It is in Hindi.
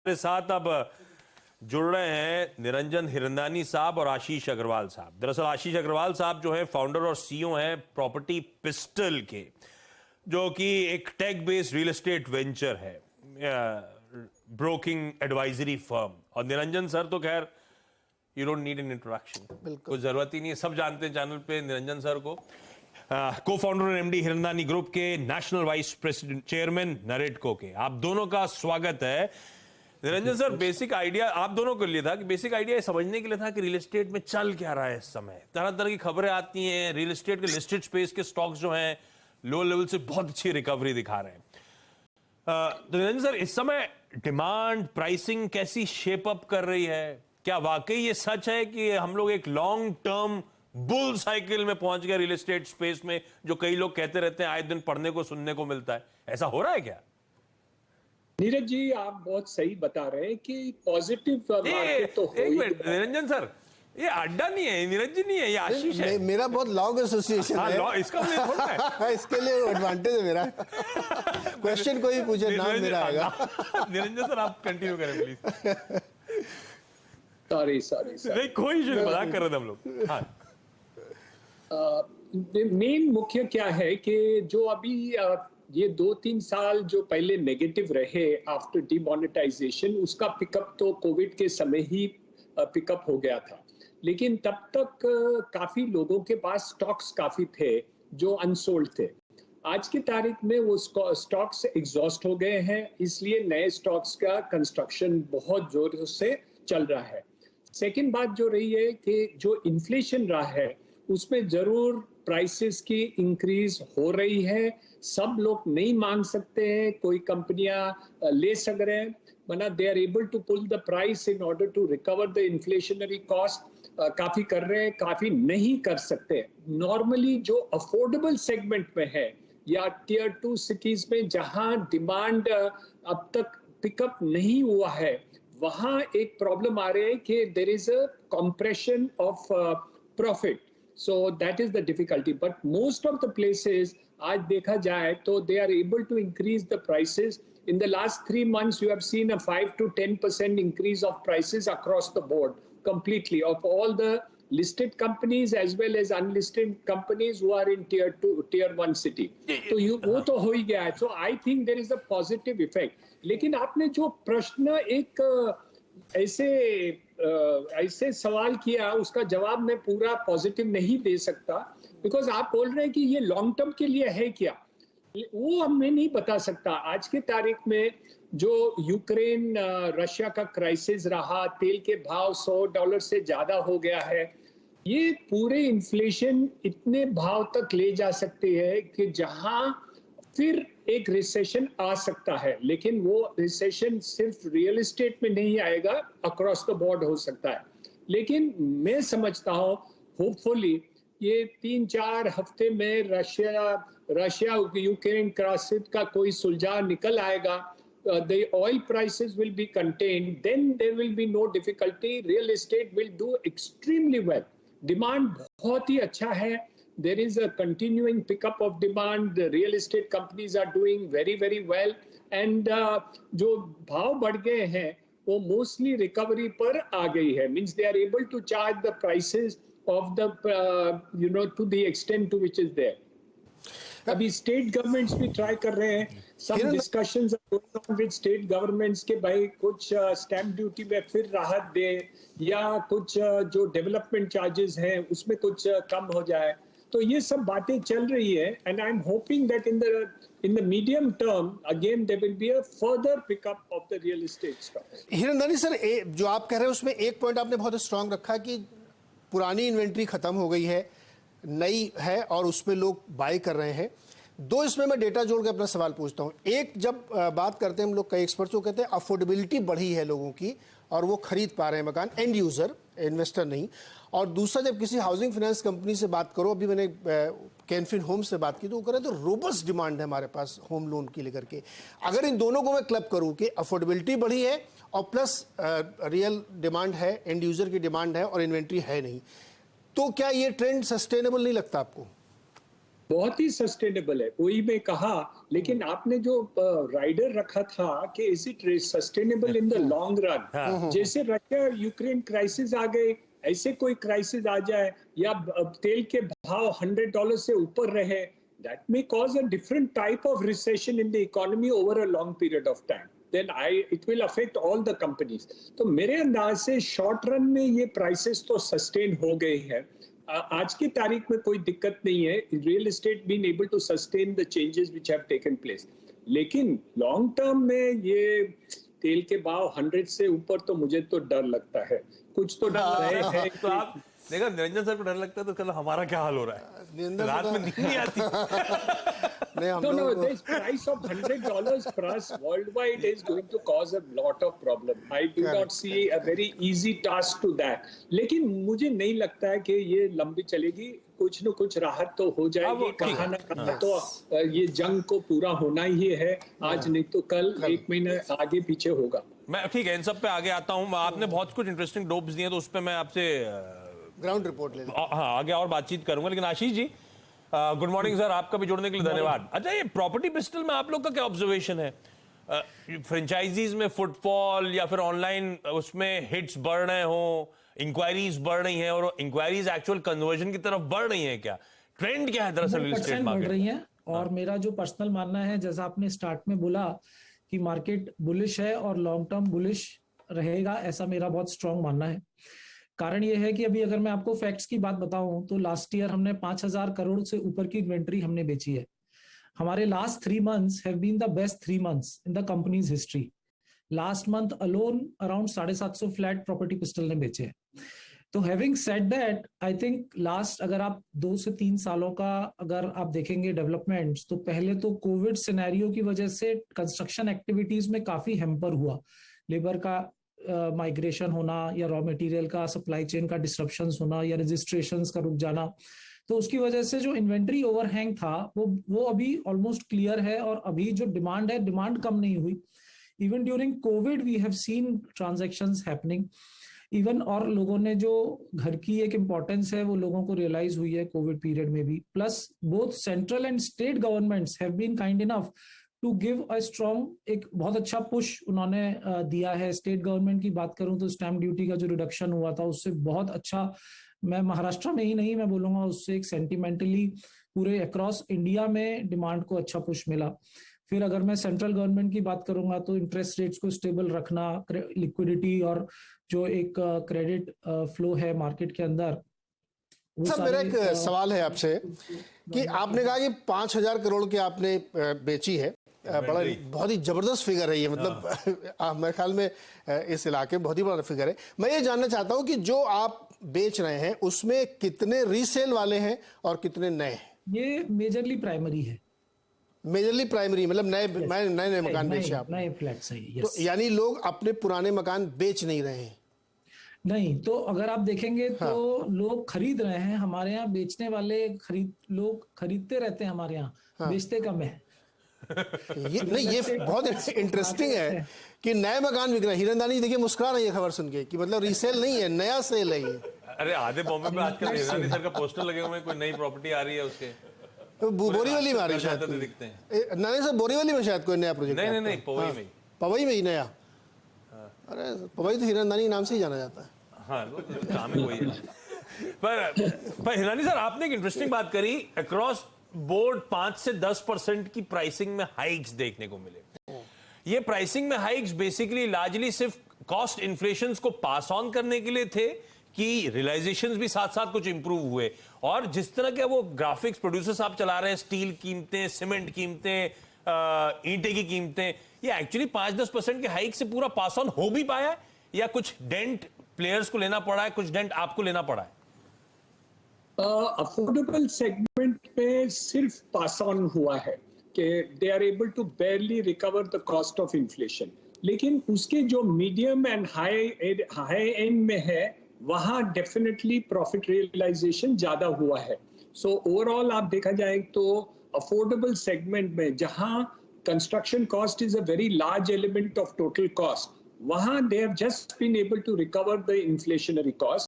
हमारे साथ अब जुड़ रहे हैं निरंजन हिरंदानी साहब और आशीष अग्रवाल साहब। दरअसल आशीष अग्रवाल साहब जो है फाउंडर और सीईओ हैं प्रॉपर्टी पिस्टल के, जो कि एक tech based real estate venture है, ब्रोकिंग एडवाइजरी फर्म। और निरंजन सर तो खैर you don't need an introduction, कोई जरूरत ही नहीं है, सब जानते हैं चैनल पे निरंजन सर को। को फाउंडर और एमडी हिरंदानी ग्रुप के नेशनल वाइस प्रेसिडेंट चेयरमैन नरेटको के। आप दोनों का स्वागत है। निरंजन सर, बेसिक आइडिया आप दोनों के लिए था कि बेसिक आइडिया ये समझने के लिए था कि रियल एस्टेट में चल क्या रहा है इस समय। तरह तरह की खबरें आती हैं, रियल एस्टेट के लिस्टेड स्पेस के स्टॉक्स जो हैं लो लेवल से बहुत अच्छी रिकवरी दिखा रहे हैं। तो निरंजन सर, इस समय डिमांड प्राइसिंग कैसी शेप अप कर रही है? क्या वाकई ये सच है कि हम लोग एक लॉन्ग टर्म बुल साइकिल में पहुंच गए रियल एस्टेट स्पेस में, जो कई लोग कहते रहते हैं, आए दिन पढ़ने को सुनने को मिलता है? ऐसा हो रहा है क्या? नीरज जी, आप बहुत सही बता रहे हैं कि पॉजिटिव मार्केट तो एक मिनट निरंजन सर, ये अड्डा नहीं है, नीरज जी नहीं है, ये आशीष है। मेरा बहुत लॉन्ग एसोसिएशन है। इसका मुझे थोड़ा है। इसके लिए एडवांटेज है मेरा। क्वेश्चन कोई पूछे, नाम मेरा आएगा। निरंजन सर, आप कंटिन्यू करें प्लीज। सॉरी नहीं, कोई इशू नहीं, मजाक कर रहे थे हम लोग। हाँ, मेन मुख्य क्या है कि जो अभी ये 2-3 साल जो पहले नेगेटिव रहे आफ्टर डिमोनेटाइजेशन, उसका पिकअप तो कोविड के समय ही पिकअप हो गया था। लेकिन तब तक काफी लोगों के पास स्टॉक्स काफी थे जो अनसोल्ड थे। आज की तारीख में वो स्टॉक्स एग्जॉस्ट हो गए हैं, इसलिए नए स्टॉक्स का कंस्ट्रक्शन बहुत जोर से चल रहा है। सेकेंड बात जो रही है कि जो इन्फ्लेशन रहा है उसमें जरूर प्राइसेस की इंक्रीज हो रही है। सब लोग नहीं मांग सकते हैं, कोई कंपनियां ले सक रहे हैं, वरना they are able to pull the price in order to recover the inflationary cost. काफी कर रहे हैं, काफी नहीं कर सकते। नॉर्मली जो अफोर्डेबल सेगमेंट में है या टियर 2 सिटीज में जहां डिमांड अब तक पिकअप नहीं हुआ है, वहां एक प्रॉब्लम आ रही है कि there is a compression of profit. So that is the difficulty. But most of the places, आज देखा जाए तो they are able to increase the prices. In the last 3 months, you have seen a 5 to 10% increase of prices across the board, completely, of all the listed companies as well as unlisted companies who are in tier 2, tier 1 city. तो वो तो हो ही गया है. So I think there is a positive effect. लेकिन आपने जो प्रश्न एक ऐसे सवाल किया, उसका जवाब मैं पूरा पॉजिटिव नहीं दे सकता, बिकॉज आप बोल रहे हैं कि ये लॉन्ग टर्म के लिए है क्या, वो मैं नहीं बता सकता। आज के तारीख में जो यूक्रेन रशिया का क्राइसिस रहा, तेल के भाव $100 से ज्यादा हो गया है, ये पूरे इन्फ्लेशन इतने भाव तक ले जा सकते हैं कि जहां फिर एक रिसेशन आ सकता है। लेकिन वो रिसेशन सिर्फ रियल एस्टेट में नहीं आएगा, अक्रॉस द बोर्ड हो सकता है। लेकिन मैं समझता हूँ होपफुली ये 3-4 हफ्ते में रशिया यूक्रेन क्राइसिस का कोई सुलझा निकल आएगा। The oil prices will be contained, then there will be no difficulty. Real estate will do extremely well. Demand बहुत ही अच्छा है. There is a continuing pickup of demand. The real estate companies are doing very, very well. And जो भाव बढ़ गए हैं वो mostly recovery पर आ गई है. Means they are able to charge the prices of the to the extent to which is there. अभी स्टेट गवर्नमेंट्स भी ट्राई कर रहे हैं. Some discussions are going on with state governments के भाई कुछ स्टैम्प ड्यूटी में फिर राहत दे, या कुछ जो डेवलपमेंट चार्जेस हैं उसमें कुछ कम हो जाए. तो ये सब बातें चल रही है, and I am hoping that in the medium term again there will be a further pickup of the real estate stocks. Hiranandani sir, जो आप कह रहे हैं उसमें एक पॉइंट आपने बहुत स्ट्रांग रखा कि पुरानी इन्वेंट्री खत्म हो गई है, नई है और उसमें लोग बाय कर रहे हैं. दो इसमें मैं डेटा जोड़ के अपना सवाल पूछता हूँ. एक, जब बात करते हैं हम लोग, कई एक्सपर्ट्स को कहते हैं अफोर्डेबिलिटी बढ़ी है लोगों की और वो खरीद पा रहे हैं मकान, एंड यूजर, इन्वेस्टर नहीं. और दूसरा, जब किसी हाउसिंग फाइनेंस कंपनी से बात करो, अभी मैंने कैनफिन होम से बात की तो वो कह रहे तो रोबस्ट डिमांड है हमारे पास होम लोन की लेकर के. अगर इन दोनों को मैं क्लब करूं कि अफोर्डेबिलिटी बढ़ी है और प्लस रियल डिमांड है, एंड यूजर की डिमांड है और इन्वेंट्री है नहीं, तो क्या ये ट्रेंड सस्टेनेबल नहीं लगता आपको? बहुत ही सस्टेनेबल है, वही मैं कहा। लेकिन आपने जो राइडर रखा था कि is it sustainable in the long run, जैसे रशिया यूक्रेन क्राइसिस आ गए, ऐसे कोई क्राइसिस आ जाए या तेल के भाव $100 से ऊपर रहे, that may cause a different type of recession in the economy over a long period of time. Then it will affect all the companies. तो मेरे अंदाज से शॉर्ट रन में ये प्राइसेस तो सस्टेन हो गए हैं। आज की तारीख में कोई दिक्कत नहीं है, real estate been able to sustain the changes which have taken place. लेकिन लॉन्ग टर्म में ये तेल के भाव 100 से ऊपर तो मुझे तो डर लगता है, कुछ तो डर रहे हैं। तो आप देखा, निरंजन सर को डर लगता है तो कल हमारा क्या हाल हो रहा है, रात में नींद नहीं आती। No, this price of $100 plus worldwide is going to cause a lot of problem. I do not see a very easy task to that. लेकिन मुझे नहीं लगता है कि ये लंबी चलेगी, कुछ न कुछ राहत तो हो जाएगी, कहाँ न कहाँ तो ये जंग को पूरा होना ही है, आज नहीं तो कल, एक महीने आगे पीछे होगा। मैं ठीक है, इन सब पे आगे आता हूँ। आपने बहुत कुछ इंटरेस्टिंग डोप्स दिए, तो उस पर मैं आपसे ग्राउंड रिपोर्ट ले हाँ आगे और बातचीत करूंगा। लेकिन Ashish ji, good morning sir, आपका भी जुड़ने के लिए धन्यवाद। अच्छा, ये प्रॉपर्टी पिस्टल में आप लोग का क्या ऑब्जर्वेशन है? फ्रेंचाइजीज में फुटफॉल या फिर ऑनलाइन उसमें हिट्स बढ़ रहे हो, इंक्वायरीज बढ़ रही हैं, और इंक्वायरीज एक्चुअल कन्वर्जन की तरफ बढ़ रही हैं क्या? ट्रेंड क्या है दरअसल रियल एस्टेट मार्केट बढ़ रही है? और मेरा जो पर्सनल मानना है, जैसा आपने स्टार्ट में बोला कि मार्केट बुलिश है और लॉन्ग टर्म बुलिश रहेगा, ऐसा मेरा बहुत स्ट्रांग मानना है। कारण यह है कि अभी अगर मैं आपको फैक्ट्स की बात बताऊं तो लास्ट ईयर हमने 5,000 करोड़ से ऊपर की इन्वेंट्री हमने बेची है। हमारे last 3 months have been the best 3 months in the company's history. Last month alone around 750 flat Property Pistol ने बेचे हैं। तो having said that, I think last अगर आप 2 से 3 सालों का अगर आप देखेंगे डेवलपमेंट्स, तो पहले तो कोविड सिनेरियो की वजह से कंस्ट्रक्शन एक्टिविटीज में काफी हैम्पर हुआ, लेबर का माइग्रेशन होना या रॉ मटेरियल का सप्लाई चेन का डिसरप्शंस होना या रजिस्ट्रेशंस का रुक जाना, तो उसकी वजह से जो इन्वेंट्री ओवरहैंग था वो अभी ऑलमोस्ट क्लियर है। और अभी जो डिमांड है, डिमांड कम नहीं हुई। Even during covid we have seen transactions happening even, और लोगों ने जो घर की एक इम्पोर्टेंस है वो लोगों को रियलाइज हुई है कोविड पीरियड में भी। Plus both central and state governments have been kind enough to give a strong, एक बहुत अच्छा पुश उन्होंने दिया है। स्टेट गवर्नमेंट की बात करूं तो स्टैम्प ड्यूटी का जो रिडक्शन हुआ था उससे बहुत अच्छा, मैं महाराष्ट्र में ही नहीं मैं बोलूंगा, उससे एक सेंटिमेंटली पूरे अक्रॉस इंडिया में डिमांड को अच्छा पुश मिला। फिर अगर मैं सेंट्रल गवर्नमेंट की बात करूंगा तो इंटरेस्ट रेट्स को स्टेबल रखना, लिक्विडिटी और जो एक क्रेडिट फ्लो है मार्केट के अंदर। सर, मेरा एक सवाल है आपसे कि आपने कहा कि 5,000 करोड़ की आपने बेची है, बड़ा बहुत ही जबरदस्त फिगर है ये, मतलब मेरे ख्याल में इस इलाके में बहुत ही बड़ा फिगर है। मैं ये जानना चाहता हूं कि जो आप बेच रहे हैं उसमें कितने रीसेल वाले हैं और कितने नए हैं? ये मेजरली प्राइमरी है। मेजरली प्राइमरी मतलब नए मकान बेचे आप? नए फ्लैट सही। तो यानी लोग अपने पुराने मकान बेच नहीं रहे हैं? नहीं, तो अगर आप देखेंगे तो लोग खरीद रहे हैं हमारे यहाँ, बेचने वाले लोग खरीदते रहते हैं हमारे यहाँ, बेचते कम है। ये बहुत इंटरेस्टिंग है कि नए मकान बिक रहे हैं। हिरनदानी देखिए मुस्कुरा रही है खबर सुन के कि मतलब रीसेल नहीं है, नया सेल है ये। अरे आधे बॉम्बे में आजकल हिरनदानी सर का पोस्टर लगे हुए हैं, कोई नई प्रॉपर्टी आ रही है उसके, बोरीवली में आ रही है शायद, दिखते हैं। नहीं सर, बोरीवली में शायद कोई नया प्रोजेक्ट। नहीं पवई में, पवई में ही नया। अरे पवई तो हिरनदानी के नाम से ही जाना जाता है। हाँ, काम ही वही है। पर हिरनानी सर, आपने एक इंटरेस्टिंग बात करी, अक्रॉस बोर्ड 5 से 10% की प्राइसिंग में हाइक्स देखने को मिले। ये प्राइसिंग में हाइक्स बेसिकली लार्जली सिर्फ कॉस्ट इन्फ्लेशन को पास ऑन करने के लिए थे कि रियलाइजेशंस भी साथ साथ कुछ इंप्रूव हुए? और जिस तरह के वो ग्राफिक्स प्रोड्यूसर्स आप चला रहे हैं, स्टील कीमतें, सीमेंट कीमतें, ईंटे की कीमतें, ये एक्चुअली 5-10% के हाइक से पूरा पास ऑन हो भी पाया है या कुछ डेंट प्लेयर्स को लेना पड़ा है, कुछ डेंट आपको लेना पड़ा है? अफोर्डेबल सेगमेंट में सिर्फ पास ऑन हुआ है कि they are able to barely recover the cost of inflation. लेकिन उसके जो मीडियम एंड हाई एंड में है वहां डेफिनेटली प्रॉफिट रियलाइजेशन ज्यादा हुआ है। सो ओवरऑल आप देखा जाए तो अफोर्डेबल सेगमेंट में जहां construction cost is a very large element of total cost, वहां they have just been able to recover the inflationary cost.